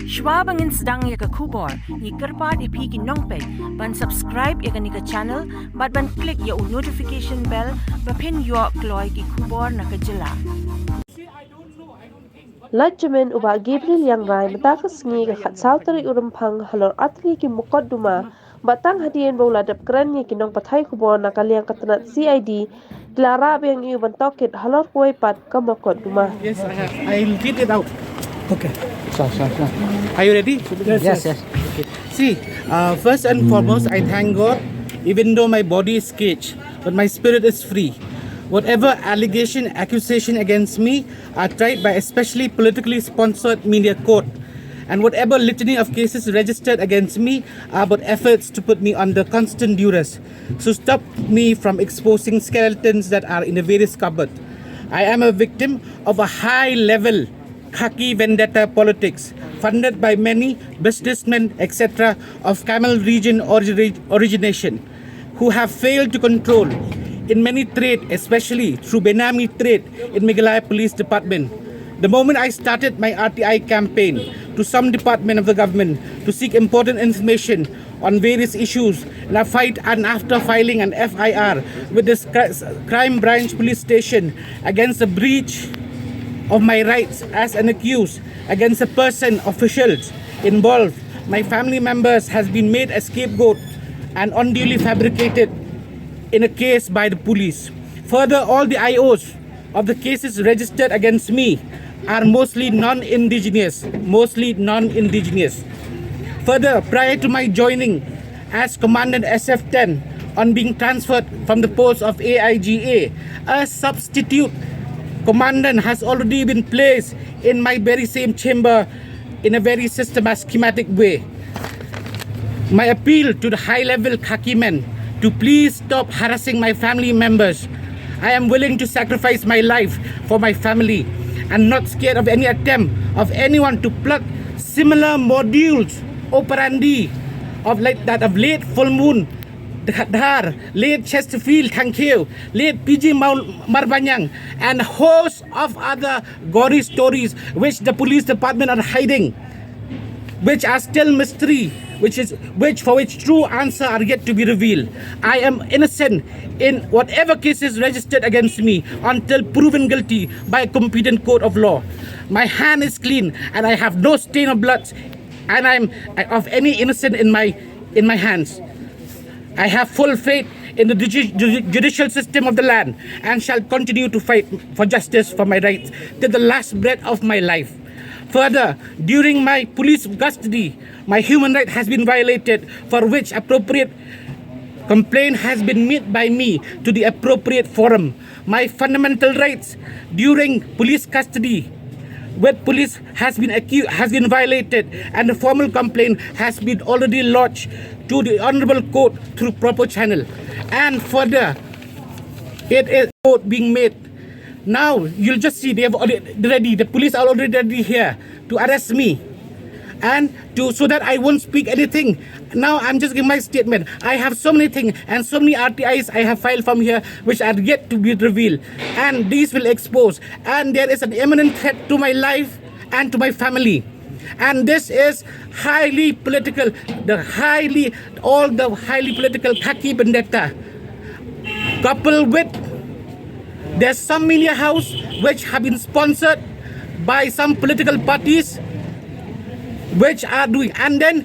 Schwabangin sedang ya ke kubor, ni kerpat ipi ki nongpek, ban subscribe ya ni ke channel, ban klik ya notification bell, bapin yo kloy ki kubor na ke jela. Lajmen uba Gabriel yang rai matakas ngi ka khatsau tari urumpang halor atri ki muqadduma batang hadian bola dap kerannya ki nong pathai kubor na kaliang katanat CID Clara yang iu bantokit halor kuai pat ka muqadduma. Yes, I have. I'll read it out. Okay. Sure. Are you ready? Yes. Okay. See, first and foremost, I thank God, even though my body is caged, but my spirit is free. Whatever allegation, accusation against me are tried by especially politically sponsored media court. And whatever litany of cases registered against me are but efforts to put me under constant duress, to stop me from exposing skeletons that are in the various cupboard. I am a victim of a high-level khaki vendetta politics funded by many businessmen, etc. of Camel region origination who have failed to control in many trade, especially through Benami trade in Meghalaya Police Department. The moment I started my RTI campaign to some department of the government to seek important information on various issues, and after filing an FIR with this crime branch police station against the breach of my rights as an accused against a person, officials involved, my family members has been made a scapegoat and unduly fabricated in a case by the police. Further, all the IOs of the cases registered against me are mostly non-indigenous. Further, prior to my joining as Commandant SF-10 on being transferred from the post of AIGA, a substitute commandant has already been placed in my very same chamber in a very schematic way. My appeal to the high-level khaki men to please stop harassing my family members. I am willing to sacrifice my life for my family and not scared of any attempt of anyone to plug similar modules operandi of like that of late Full Moon Dhar, late Chesterfield Thankhill, late PG Marbanyang, and a host of other gory stories which the police department are hiding, which are still mystery, for which true answer are yet to be revealed. I am innocent in whatever cases registered against me until proven guilty by a competent court of law. My hand is clean and I have no stain of blood, and I am of any innocent in my hands. I have full faith in the judicial system of the land and shall continue to fight for justice for my rights till the last breath of my life. Further, during my police custody, my human right has been violated, for which appropriate complaint has been made by me to the appropriate forum. My fundamental rights during police custody with police has been violated, and a formal complaint has been already lodged to the honorable court through proper channel. And further, it is being made. Now you'll just see the police are already ready here to arrest me, and so that I won't speak anything. Now I'm just giving my statement. I have so many things and so many RTIs I have filed from here which are yet to be revealed, and these will expose. And there is an imminent threat to my life and to my family. And this is highly political, all the highly political khaki vendetta, coupled with there's some media house which have been sponsored by some political parties which are doing. And then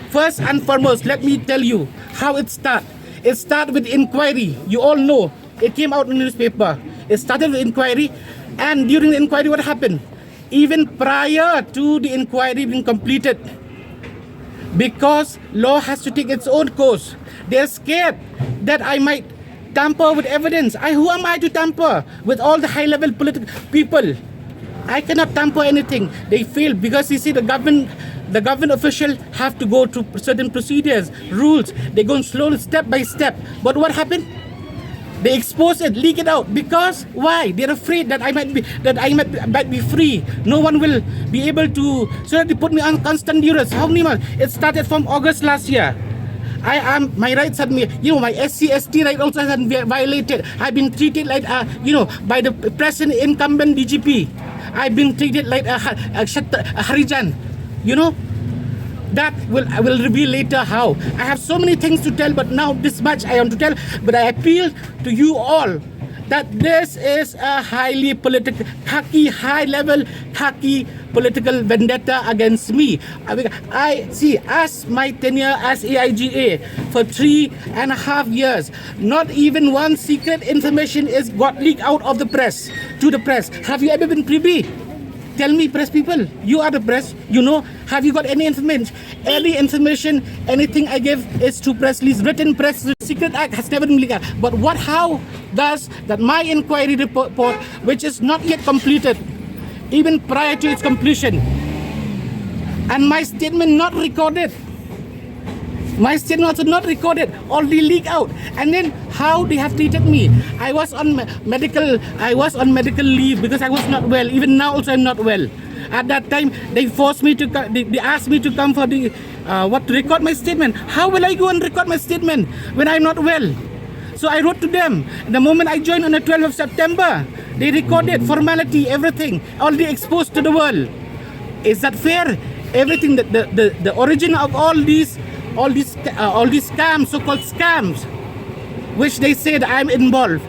first and foremost, let me tell you how it started. It started with inquiry. You all know it came out in the newspaper. It started with inquiry, and during the inquiry, what happened? Even prior to the inquiry being completed, because law has to take its own course, they're scared that I might tamper with evidence. Who am I to tamper with all the high-level political people? I cannot tamper anything. They fail because you see the government official have to go through certain procedures, rules. They go slowly, step by step. But what happened? They expose it, leak it out. Because why? They're afraid that I might be free. No one will be able to. So they put me on constant duress. How many months? It started from August last year. My rights have been, my SC/ST right also has been violated. I've been treated like, by the present incumbent DGP. I've been treated like a Harijan. you know. That I will reveal later how. I have so many things to tell, but now this much I want to tell. But I appeal to you all that this is a highly political, high-level political vendetta against me. I see, as my tenure as AIGA for 3.5 years, not even one secret information is got leaked out of the press to the press. Have you ever been privy? Tell me, press people, you are the press, you know, have you got any information? Any information, anything I give is to press release, written press, the Secret Act has never been leaked. But how does that my inquiry report, which is not yet completed, even prior to its completion, and my statement not recorded, my statement also not recorded, already leaked out. And then how they have treated me. I was on medical leave because I was not well. Even now also I'm not well. At that time they forced me to they asked me to come for the to record my statement. How will I go and record my statement when I'm not well? So I wrote to them. The moment I joined on the 12th of September, they recorded formality, everything, already exposed to the world. Is that fair? Everything that the origin of all these scams, so-called scams, which they said I'm involved,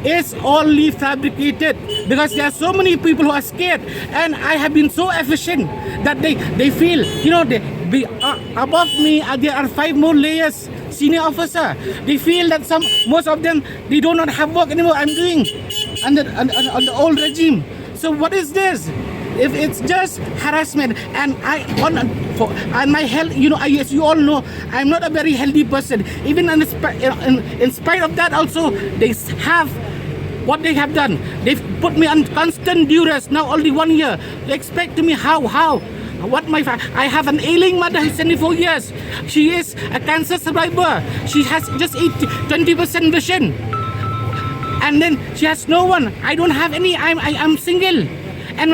is only fabricated because there are so many people who are scared, and I have been so efficient that they feel, you know, above me there are 5 more layers, senior officer. They feel that most of them, they do not have work anymore. I'm doing on the old regime. So what is this? If it's just harassment, and my health, you know, as you all know, I'm not a very healthy person. Even in spite of that, also they have what they have done. They've put me on constant duress now, only 1 year. They expect to me how? I have an ailing mother who's 74 years. She is a cancer survivor. She has just 20% vision, and then she has no one. I don't have any. I'm single. And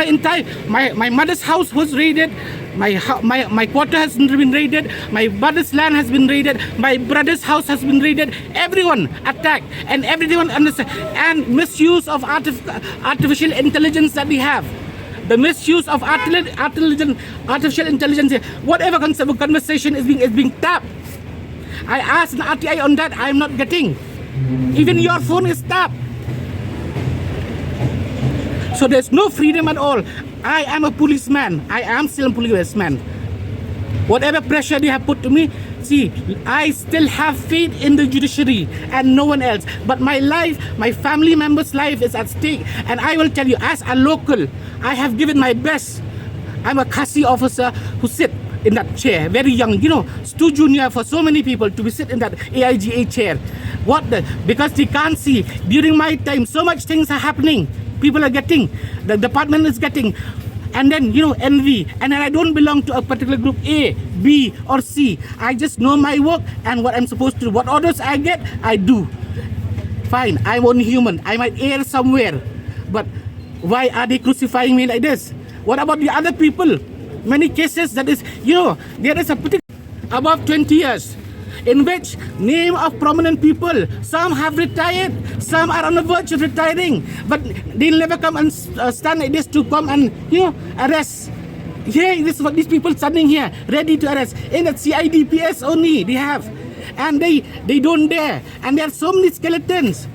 my mother's house was raided, my quarter has been raided, my brother's land has been raided, my brother's house has been raided, everyone attacked, and everyone understand, and misuse of artificial intelligence that we have. The misuse of artificial intelligence, whatever conversation is being tapped. I asked an RTI on that, I'm not getting. Even your phone is tapped. So there's no freedom at all. I am a policeman. I am still a policeman. Whatever pressure they have put to me, see, I still have faith in the judiciary and no one else. But my life, my family member's life is at stake. And I will tell you, as a local, I have given my best. I'm a Khasi officer who sit in that chair, very young, you know, too junior for so many people to be sit in that AIGA chair. Because they can't see. During my time, so much things are happening. People are getting, the department is getting, and then, you know, envy. And then I don't belong to a particular group A, B, or C. I just know my work and what I'm supposed to do. What orders I get, I do. Fine, I'm only human. I might err somewhere. But why are they crucifying me like this? What about the other people? Many cases that is, you know, there is a particular above 20 years. In which name of prominent people, some have retired, some are on the verge of retiring, but they'll never come and stand like this to come and, you know, arrest. Here, this is what these people standing here, ready to arrest. In the CIDPS only, they have. And they don't dare. And there are so many skeletons.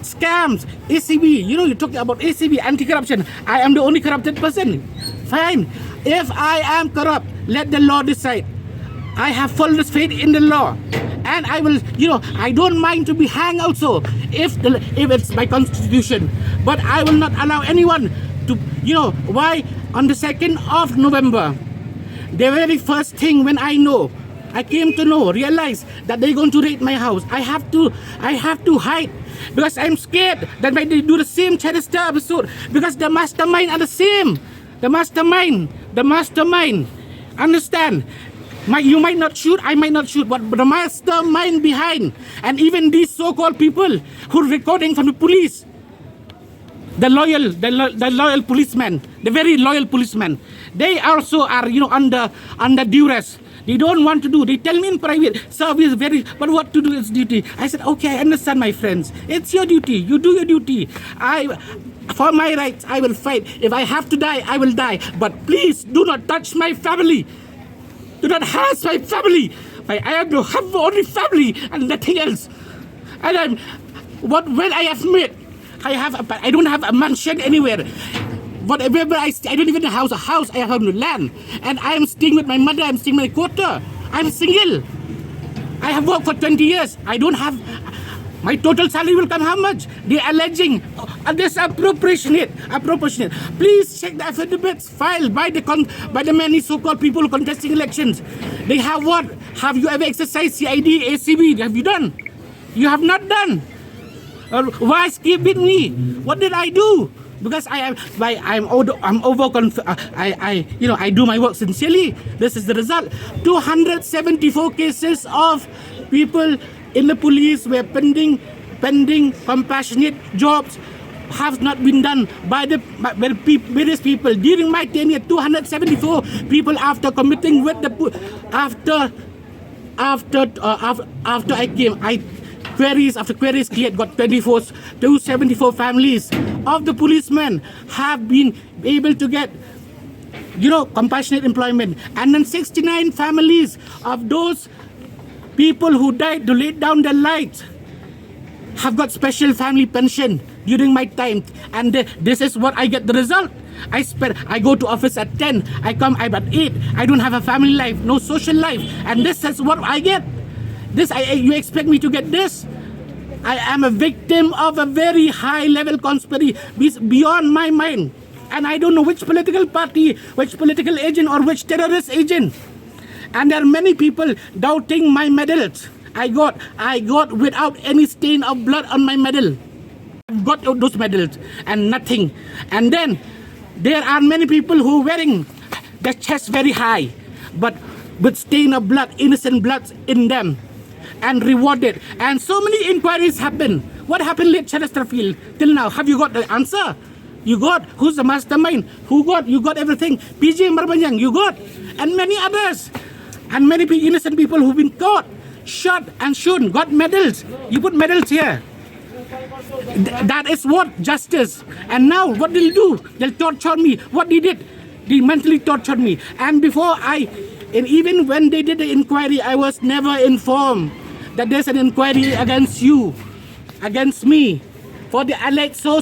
Scams, ACB, you know, you're talking about ACB, anti-corruption. I am the only corrupted person. Fine. If I am corrupt, let the law decide. I have full faith in the law, and I will, you know, I don't mind to be hanged also if it's my constitution, but I will not allow anyone to, you know, why on the 2nd of November, the very first thing when I came to realize that they're going to raid my house. I have to hide because I'm scared that they do the same Cherister episode because the mastermind are the same. The mastermind. Understand? You might not shoot, I might not shoot, but the mastermind behind, and even these so-called people who are recording from the police, the loyal policemen, the very loyal policemen, they also are, under duress. They don't want to do. They tell me in private, service very, but what to do is duty. I said, okay, I understand, my friends. It's your duty. You do your duty. For my rights, I will fight. If I have to die, I will die. But please do not touch my family. Do not harass my family. I have to have only family and nothing else. And when I have made, I don't have a mansion anywhere. Whatever I don't even have a house. I have no land, and I am staying with my mother. I'm staying in my quarter. I'm single. I have worked for 20 years. I don't have. My total salary will come how much? They are alleging this appropriate. Please check the affidavits filed by the many so-called people contesting elections. They have what? Have you ever exercised CID, ACB? Have you done? You have not done. Why keep with me? What did I do? Because I do my work sincerely. This is the result. 274 cases of people in the police were pending compassionate jobs have not been done by various people during my tenure. 274 people after committing with the after I came. After queries cleared, got 274 families of the policemen have been able to get, compassionate employment. And then 69 families of those people who died to lay down their lives have got special family pension during my time. And this is what I get the result. I go to office at 10, I come at 8, I don't have a family life, no social life. And this is what I get. You expect me to get this? I am a victim of a very high level conspiracy beyond my mind. And I don't know which political party, which political agent or which terrorist agent. And there are many people doubting my medals. I got without any stain of blood on my medal. I've got those medals and nothing. And then there are many people who are wearing the chest very high, but with stain of blood, innocent blood in them, and rewarded. And so many inquiries happen. What happened late Chesterfield till now? Have you got the answer? You got who's the mastermind? You got everything. PJ Marbanyang, you got, and many others, and many innocent people who've been caught, shot and shown, got medals. You put medals here. That is what justice. And now what they'll do? They'll torture me. What they did? They mentally tortured me. And even when they did the inquiry, I was never informed that there's an inquiry against you, against me, for the alleged so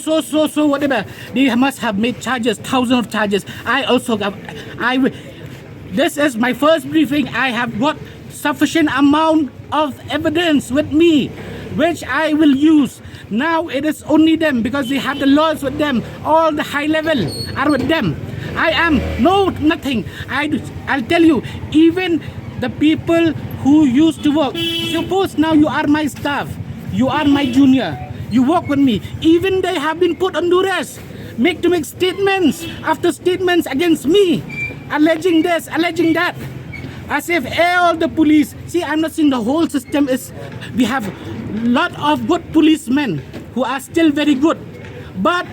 whatever. They must have made charges, thousands of charges. This is my first briefing. I have got sufficient amount of evidence with me, which I will use. Now it is only them, because they have the laws with them. All the high level are with them. I am nothing. I'll tell you, even the people who used to work, suppose now you are my staff, you are my junior, you work with me, even they have been put on duress, make statements after statements against me, alleging this, alleging that, as if all the police. See, I'm not saying the whole system is. We have a lot of good policemen who are still very good, but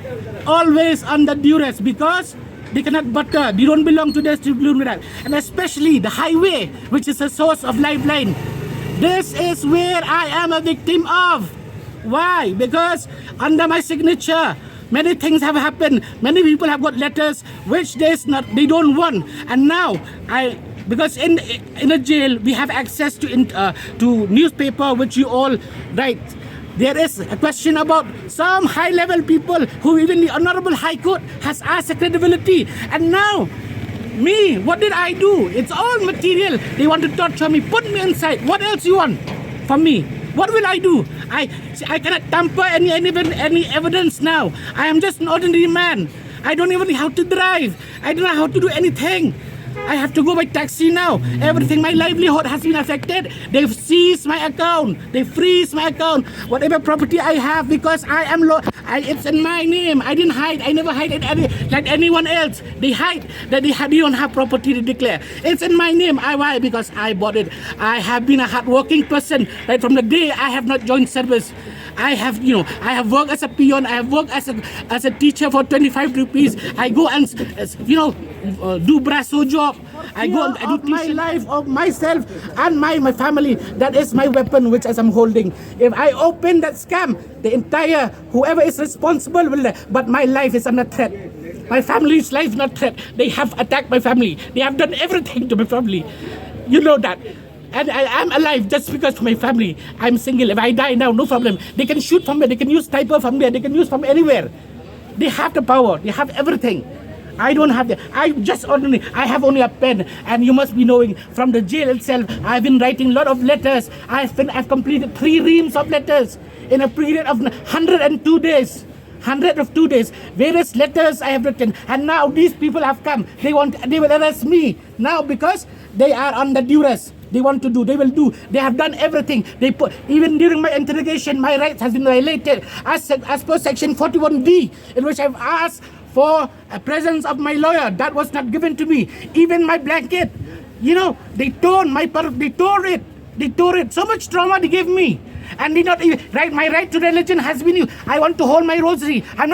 always under duress, because they cannot butter. They don't belong to this, they belong to that. And especially the highway, which is a source of lifeline. This is where I am a victim of. Why? Because under my signature, many things have happened. Many people have got letters which they don't want. And now because in a jail we have access to newspaper which you all write. There is a question about some high-level people who even the Honorable High Court has asked the credibility. And now, me, what did I do? It's all material. They want to torture me, put me inside. What else you want from me? What will I do? I cannot tamper any evidence now. I am just an ordinary man. I don't even know how to drive. I don't know how to do anything. I have to go by taxi now. Everything, my livelihood has been affected. They've seized my account. They freeze my account. Whatever property I have, because it's in my name. I didn't hide. I never hide it like anyone else. They hide that they don't have property to declare. It's in my name. Why? Because I bought it. I have been a hardworking person right from the day I have not joined service. I have, I have worked as a peon. I have worked as a teacher for 25 rupees. I go and, do brasso job. I go and I do my life of myself and my family. That is my weapon, which as I'm holding. If I open that scam, the entire whoever is responsible will. But my life is under threat. My family's life is not threat. They have attacked my family. They have done everything to my family. You know that. And I am alive just because of my family. I'm single. If I die now, no problem. They can shoot from me. They can use sniper from there. They can use from anywhere. They have the power. They have everything. I don't have that. I have only a pen. And you must be knowing from the jail itself, I've been writing a lot of letters. I've completed 3 reams of letters in a period of 102 days. 102 days. Various letters I have written. And now these people have come. They will arrest me now because they are on the duress. They want to do, they will do. They have done everything. Even during my interrogation, my rights has been violated as per section 41D, in which I've asked for a presence of my lawyer. That was not given to me. Even my blanket, they tore it. They tore it. So much trauma they gave me. And did not even, my right to religion has been used. I want to hold my rosary. I am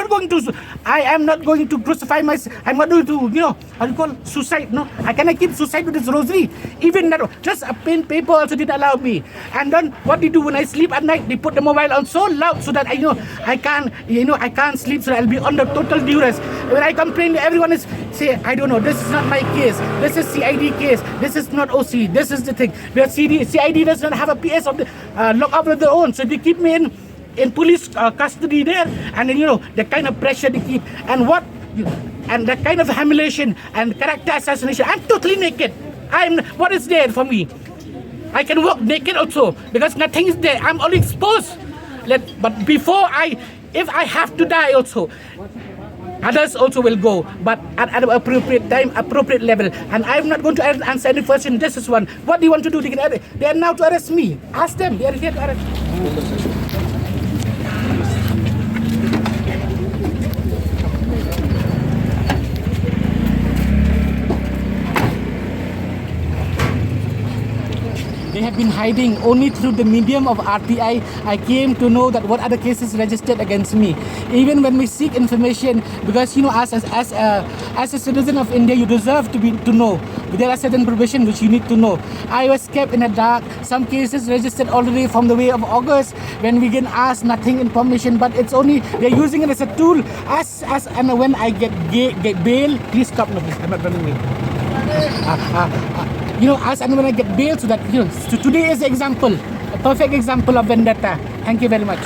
not going to crucify myself. I'm not going to, how do you call suicide? No, I cannot keep suicide with this rosary. Even that, just a pen paper also didn't allow me. And then what they do when I sleep at night, they put the mobile on so loud so that I can't sleep, so I'll be under total duress. When I complain, everyone say, I don't know, this is not my case. This is CID case. This is not OC. This is the thing. The CID does not have a PS of the lock up of their own, so they keep me in police custody there, and then the kind of pressure they keep, and the kind of humiliation and character assassination. I'm totally naked. What is there for me? I can walk naked also because nothing is there. I'm only exposed. But if I have to die also, others also will go, but at an appropriate time, appropriate level. And I'm not going to answer any question. This is one. What do you want to do? They are now to arrest me. Ask them. They are here to arrest me. They have been hiding. Only through the medium of RTI, I came to know that what are the cases registered against me. Even when we seek information, because as a citizen of India, you deserve to know. There are certain provisions which you need to know. I was kept in the dark. Some cases registered already from the way of August when we can ask nothing information, but it's only they're using it as a tool. And when I get bail, please stop. No, please. I'm not running away. As and when I get bail, so that so today is the example, a perfect example of vendetta. Thank you very much.